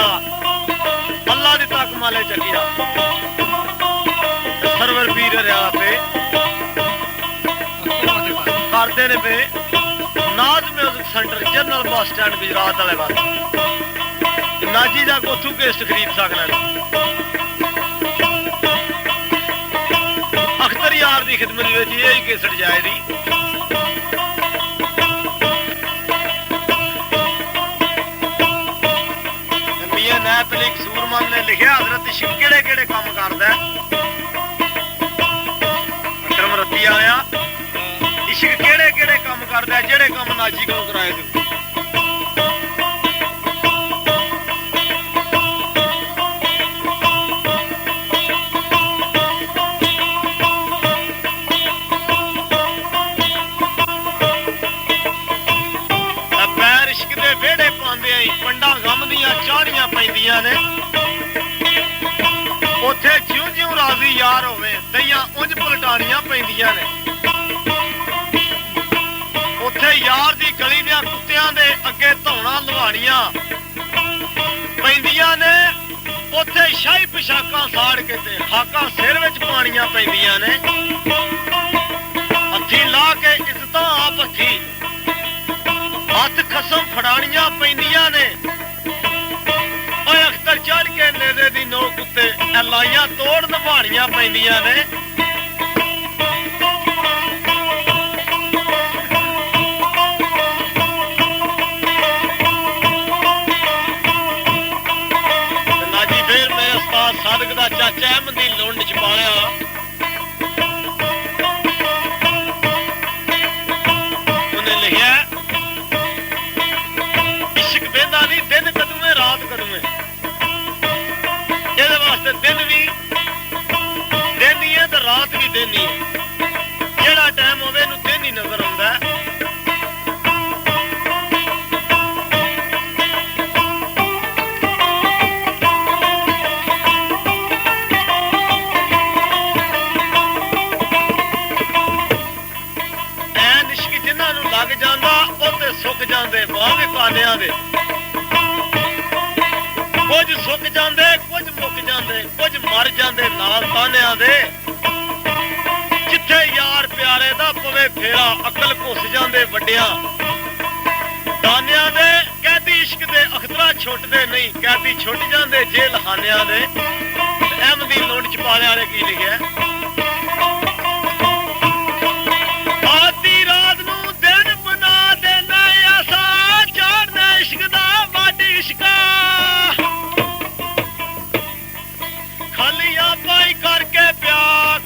चकिया अल्लाह दी तक माले चकिया सरवर पीर रियाला पे करते ने पे नाज music centre general bus stand Gujarat वाले पास नाजी दा कोथू केस्ट खरीद सकना अख्तर यार दी खिदमत विच यही केसट जाए दी मियां नैत अली कसूरमंद ने लिखिया हजरत इश्क केड़े केड़े काम करदा है अकरम रत्ती आया इश्क केड़े केड़े काम करदा है जेड़े काम नाजी को कराए दे पंडा गम दियां चाड़ियां पैंदियां ने उत्थे ज्यों ज्यों राजी यार होवे दइयां उंज पलटानियां पैंदियां ने उत्थे यार दी गली दियां कुत्तियां दे अगे धौना लुहानियां पैंदियां ने उत्थे शाही पोशाकां साड़ के ते हाकां सिर विच पानियां पैंदियां ने हत्थी ला के इज्जतां आप हत्थी हथ खसम फड़ानियां पैंदियां ने अख्तर चढ़ के नेदे दी नोक उत्ते लाइयां तोड़ निभानियां पैंदियां ने नाजी फिर मेरे उस्ताद सादक दा चाचा अहमद दी लुंड च पाया उन्हें लिखिया दिन कदू है रात कदू है ये वास्ते दिन भी दिन ही है तो रात भी दिन ही है जेड़ा टाइम होवे नूं दिन ही नजर आउंदा है ऐन इश्क जिन्हां नूं लग जांदा ओ ते सुक जांदे वाह वे पानियां दे कुछ सुक जाते कुछ मुक जाते कुछ मर जाते नाल तानिया दे जिथे यार प्यारे दा पवे फेरा अकल घुस जाते वड्डिया दानिया दे कैदी इश्क दे अखतरा छुटते नहीं कैदी छुट जाते जेल खानिया दे अहमदी लुंड च पाने वाले की लिखिया आधी रात नूं दिन बना देना ऐसा चढ़ना इश्क दा वाडी इश्का खालियां पाई करके प्या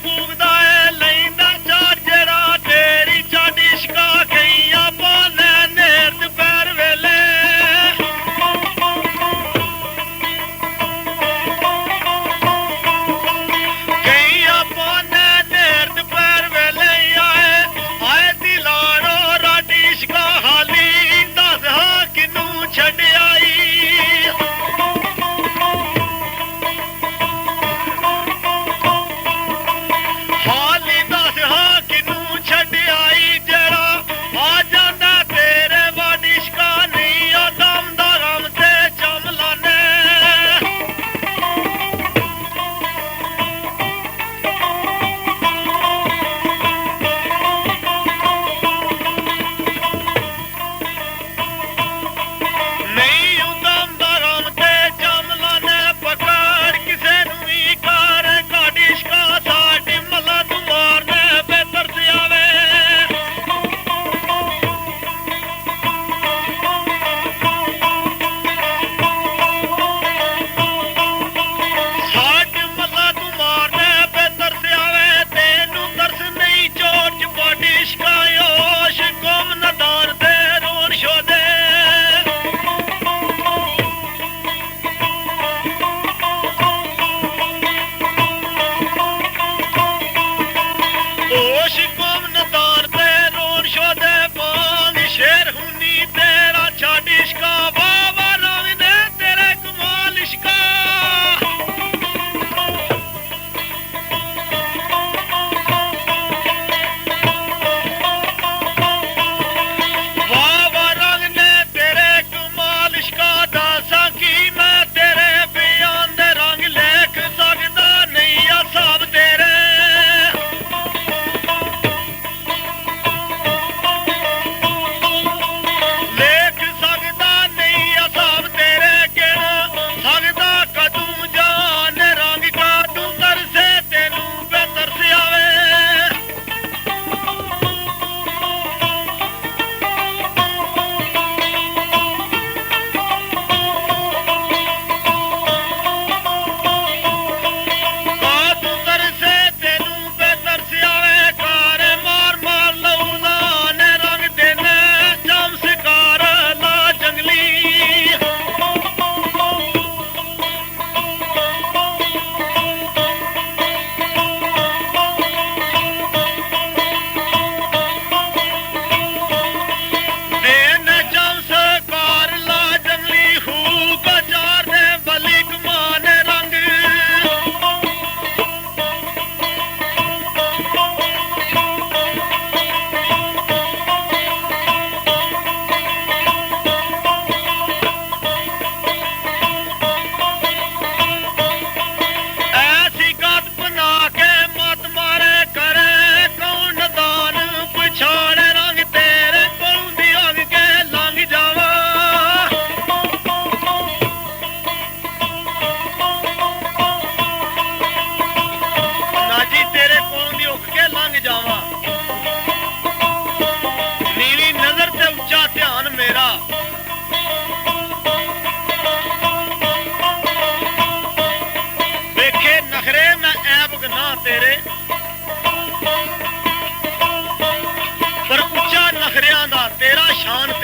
कूगदा है लैंदा चार जेड़ा तेरी चाडी इश्का गईयां पाने नेर दोपहर वेले गईयां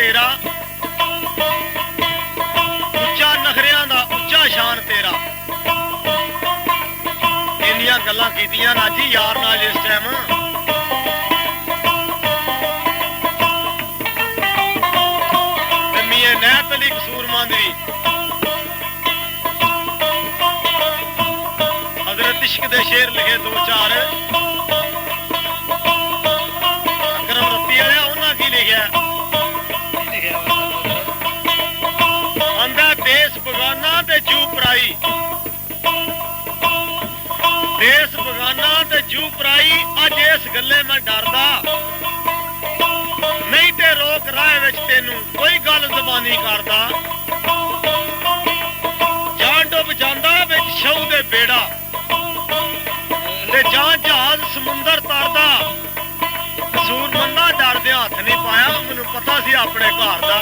ਤੇਰਾ, ਉੱਚਾ ਨਖਰਿਆਂ ਦਾ ਉੱਚਾ ਸ਼ਾਨ ਤੇਰਾ। ਇੰਨੀਆਂ ਗੱਲਾਂ ਕੀਤੀਆਂ ਨਾ ਜੀ ਯਾਰ ਨਾਲ ਇਸ ਟਾਈਮ। ਮੀਆਂ ਨੈਤ ਅਲੀ ਕਸੂਰਮੰਦ ਵੀ हजरत इश्क दे शेर लिखे दो चार। अकरम रत्ती आया उन्हां की लिखिया आंदा देश बगाना ते जू पराई, देश बगाना ते जू पराई। अज इस गल्ले मैं डरदा नहीं ते रोक राह विच तेनू कोई गल ज़बानी करदा। जान डुब जांदा विच शऊ दे बेड़ा जान जहाज समुंदर तरदा। कसूरमंदा डरदे हथ नहीं पाया, मैनू पता सी अपने घर दा।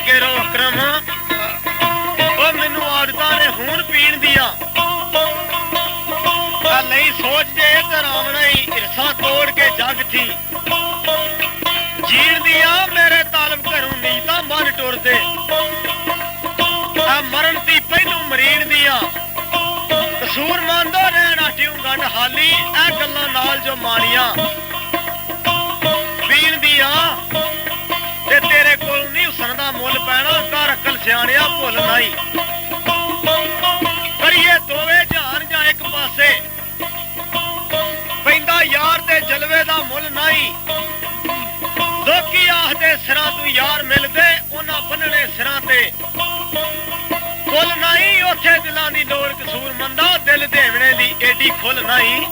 ਕੇ ਰੋ ਅਕਰਮ। ਉਹ ਮੈਨੂੰ ਆਦਤਾਂ ਨੇ ਹੁਣ ਪੀਣ ਦੀਆਂ, ਨਹੀਂ ਸੋਚ ਜੇ ਤੇ ਰਾਵਣਾ ਹੀ ਹਿਰਸਾ ਤੋੜ ਕੇ ਜਗ ਥੀ। ਜੀਣ ਦੀਆਂ ਮੇਰੇ ਤਾਲਬ ਘਰੋਂ ਨੀਤਾਂ ਮਨ ਟੁਰਦੇ, ਆ ਮਰਨ ਦੀ ਪਹਿਲੂ ਮਰੀਣ ਦੀਆਂ। ਕਸੂਰ ਮੰਨਦੋ ਰਹਿਣ ਆਟਿਉ ਗੰਢ ਹਾਲੀ, ਇਹ ਗੱਲਾਂ ਨਾਲ ਜੋ ਮਾਰੀਆਂ ਪੀਣ ਦੀਆਂ। ਤੇ ਤੇਰੇ ਕੋਲ ਨਹੀਂ ਹੁਸਨ ਦਾ ਮੁੱਲ ਪੈਣਾ, ਕਰ ਅਕਲ ਸਿਆਣਿਆ ਭੁੱਲ ਨਹੀਂ। ਕਰੀਏ ਦੋਵੇਂ ਜਹਾਨ ਜਾਂ ਇੱਕ ਪਾਸੇ, ਪੈਂਦਾ ਯਾਰ ਦੇ ਜਲਵੇ ਦਾ ਮੁੱਲ ਨਹੀਂ। ਲੋਕੀ ਆਖਦੇ ਸਿਰਾਂ ਤੋਂ ਯਾਰ ਮਿਲਦੇ, ਉਹਨਾਂ ਬੰਨਣੇ ਸਿਰਾਂ ਤੇ ਕੁੱਲ ਨਹੀਂ। ਉੱਥੇ ਦਿਲਾਂ ਦੀ ਲੋੜ ਕਸੂਰ ਮੰਦਾ, ਦਿਲ ਦੇਵਣੇ ਦੀ ਏਡੀ ਖੁੱਲ ਨਹੀਂ।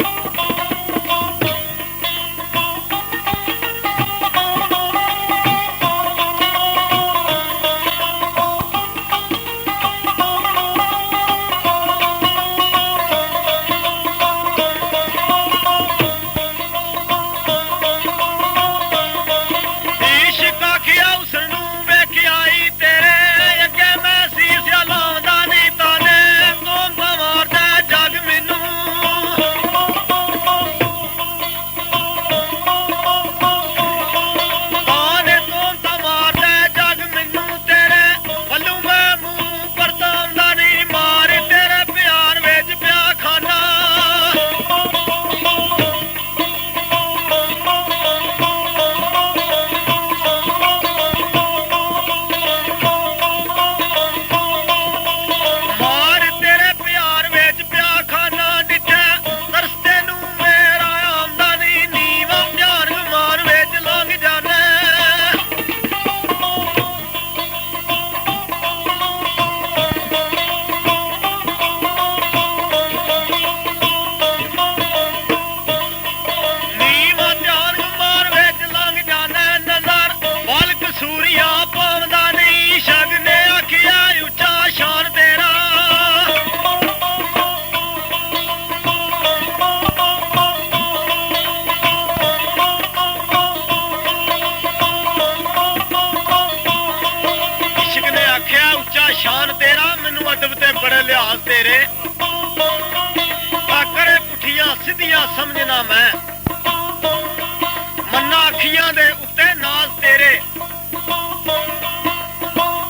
ਸ਼ਾਨ ਤੇਰਾ, ਮੈਨੂੰ ਅਦਬ ਤੇ ਬੜੇ ਲਿਹਾਜ਼ ਤੇਰੇ। ਕਰੇ ਪੁੱਠੀਆਂ ਸਿੱਧੀਆਂ ਸਮਝਣਾ ਮੈਂ, ਮੰਨਾ ਅੱਖੀਆਂ ਦੇ ਉੱਤੇ ਨਾਜ਼ ਤੇਰੇ।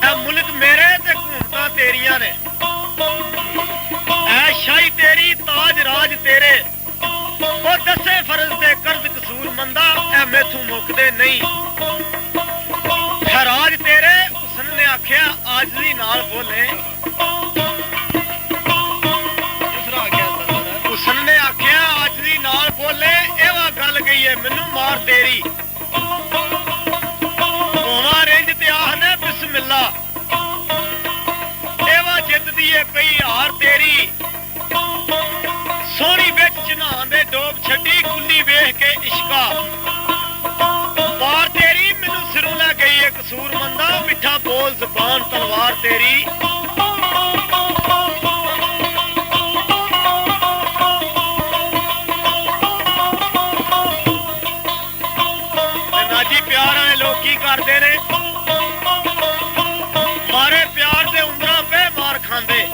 ਇਹ ਮੁਲਕ ਮੇਰੇ ਤੇ ਘੂਮਤਾਂ ਤੇਰੀਆਂ ਨੇ, ਐ ਸ਼ਾਹੀ ਤੇਰੀ ਤਾਜ ਰਾਜ ਤੇਰੇ। ਉਹ ਦੱਸੇ ਫਰਜ਼ ਤੇ ਕਰਜ਼ ਕਸੂਰ ਮੰਦਾ, ਐ ਮੈਥੋਂ ਮੁੱਕਦੇ ਨਹੀਂ। ਖਰਾਜ ਤੇਰੇ ਹੁਸਨ ਨੇ ਆਖਿਆ ਆਜਜ਼ੀ ਨਾਲ ਬੋਲੇ। ਹੁਸਨ ਨੇ ਆਖਿਆ ਆਜਜ਼ੀ ਨਾਲ ਬੋਲੇ, ਇਹ ਗੱਲ ਗਈ ਏ ਮੈਨੂੰ ਮਾਰ ਤੇਰੀ। ਹੋਵਾਂ ਰਿੰਜ ਤੇ ਆਖਨੇ ਬਿਸਮਿਲ੍ਲਾ, ਇਹ ਜਿੱਤਦੀ ਏ ਪਈ ਹਾਰ ਤੇਰੀ। ਸੋਹਣੀ ਵਿੱਚ ਚਨਾਨ ਦੇ ਡੋਬ ਛੱਡੀ, ਕੁੱਲੀ ਵੇਖ ਕੇ ਇਸ਼ਕਾ ਪਾਰ ਤੇਰੀ। ਮੈਨੂੰ ਸਿਰੋਂ ਲੈ ਗਈ ਏ ਕਸੂਰ ਮੰਦਾ, ਮਿੱਠਾ ਬੋਲ ਜ਼ਬਾਨ ਤਲਵਾਰ ਤੇਰੀ। ਨਾਜੀ ਪਿਆਰ ਵਾਲੇ ਲੋਕ ਕੀ ਕਰਦੇ ਨੇ, ਮਾਰੇ ਪਿਆਰ ਦੇ ਉਂਗਲਾਂ ਪੇ ਮਾਰ ਖਾਂਦੇ।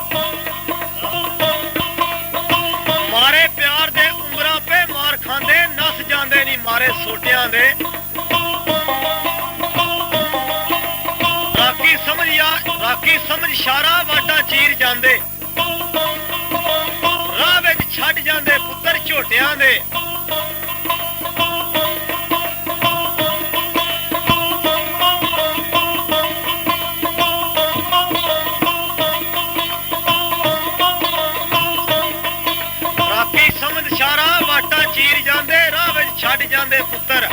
ਮਾਰੇ ਪਿਆਰ ਦੇ ਉਂਗਲਾਂ ਪੇ ਮਾਰ ਖਾਂਦੇ, ਨਸ ਜਾਂਦੇ ਨਹੀਂ ਮਾਰੇ ਸੋਟਿਆਂ ਦੇ। ਰਾਖੀ ਸਮਝ ਇਸ਼ਾਰਾ ਵਾਟਾ ਚੀਰ ਜਾਂਦੇ, ਰਾਹ ਵਿੱਚ ਛੱਡ ਜਾਂਦੇ ਪੁੱਤਰ ਝੋਟਿਆਂ ਦੇ। ਰਾਖੀ ਸਮਝ ਇਸ਼ਾਰਾ ਵਾਟਾ ਚੀਰ ਜਾਂਦੇ, ਰਾਹ ਵਿੱਚ ਛੱਡ ਜਾਂਦੇ ਪੁੱਤਰ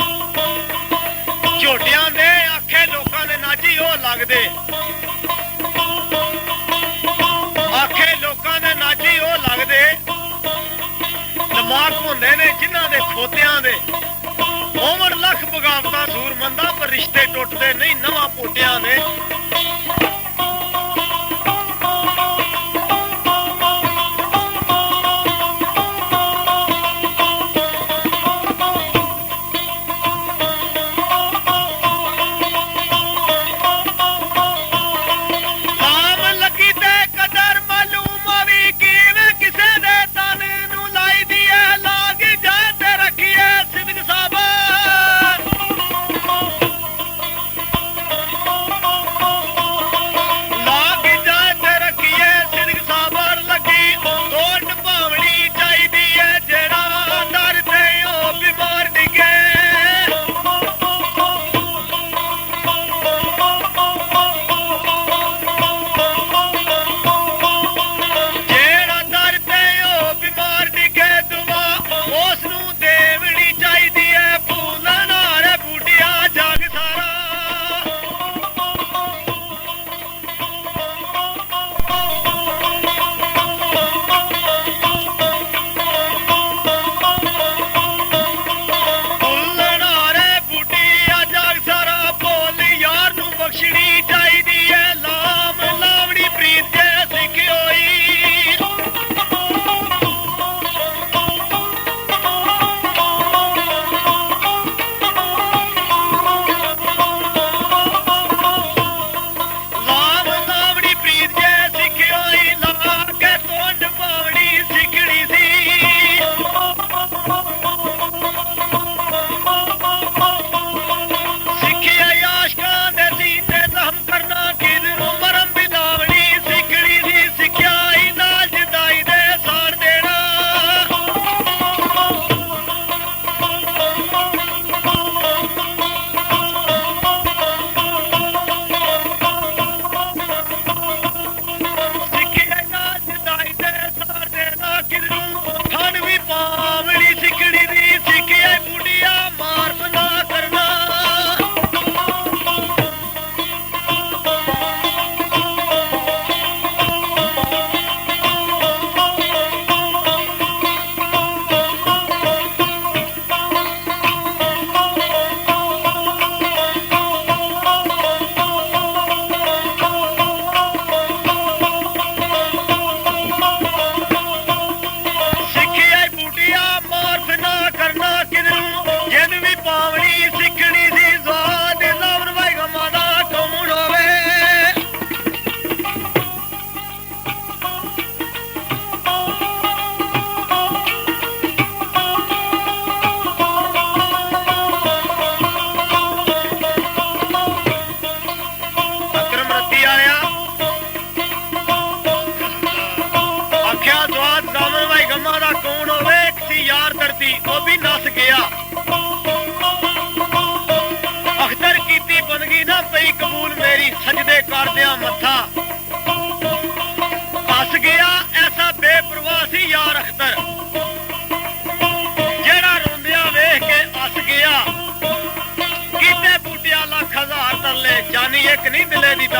ਝੋਟਿਆਂ ਦੇ। ਆਖੇ ਲੋਕਾਂ ਦੇ ਨਾਜੀ ਉਹ ਲੱਗਦੇ, ਆਖੇ ਲੋਕਾਂ ਦੇ ਨਾਜੀ ਉਹ ਲੱਗਦੇ। ਦਿਮਾਗ ਹੁੰਦੇ ਨੇ ਜਿਨ੍ਹਾਂ ਦੇ ਖੋਤਿਆਂ ਦੇ, ਉਮਰ ਲੱਖ ਬਗਾਵਤਾਂ ਸੂਰ ਮੰਦਾ, ਪਰ ਰਿਸ਼ਤੇ ਟੁੱਟਦੇ ਨਹੀਂ ਨਵਾਂ ਪੋਟਿਆਂ ਦੇ।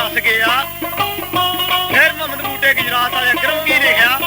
ਦੱਸ ਗਿਆ। ਫਿਰ ਮੁਹੰਮਦ ਬੂਟੇ ਗੁਜਰਾਤ ਵਾਲੇ ਅਕਰਮ ਕੀ ਲਿਖਿਆ?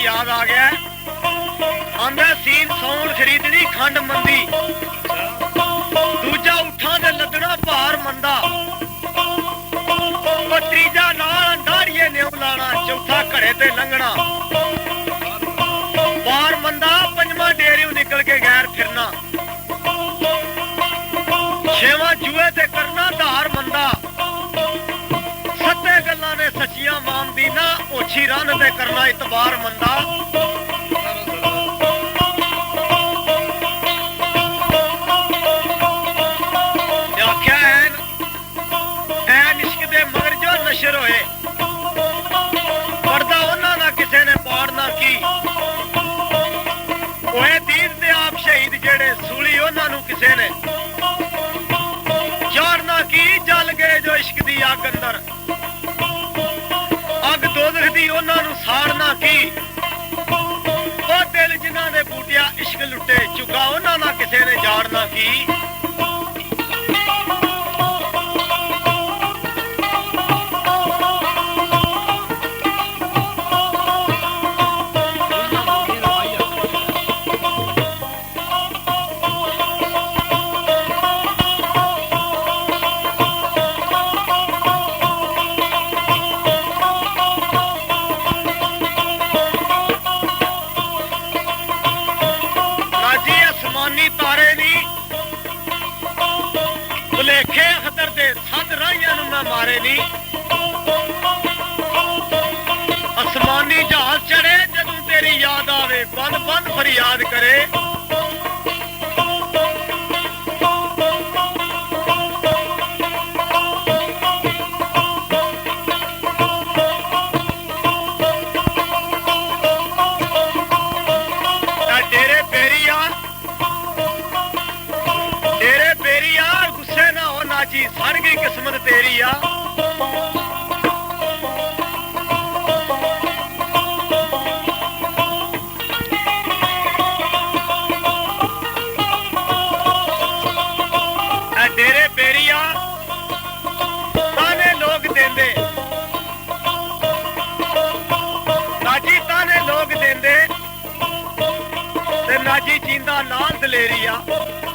याद आ गया आंदा सीन सौन खरीदनी खंड मंदी दूजा उठा दे लदना भार मंदा तीजा नाल दाड़िए न्यू लाना चौथा घड़े ते लंघना भार मंदा पंजवा डेरियों निकल के गैर फिरना छेवां जुए ते करना धार मंदा सत्ते गल्लां ने सच्चियां मान दी ना ओछी रन ते करना इतबार मंदा आख्या ऐन इश्क दे मगर जो नशर होए पर्दा उन्हां दा किसे ने पाड़ना की ओए दीन दे आप शहीद जेड़े सूली उन्हां नू किसे ने चारना की जल गए जो इश्क दी अग अंदर अग दोजख दी उन्हां नू साड़ना की ओ दिल जिन्हां दे बूटिया इश्क लुटे चुका उन्हां दा किसे ने जाड़ना की तारे नी भुलेखे अखतर दे सद राहियां नू मैं मारे नी आसमानी जहाज चढ़े जदों तेरी याद आवे बन बन फरियाद करे सड़ गई किस्मत तेरी आ डेरे पेरिया ताने लोग देंदे नाजी ताने लोग देंदे ते नाजी जींदा नाल दलेरी आ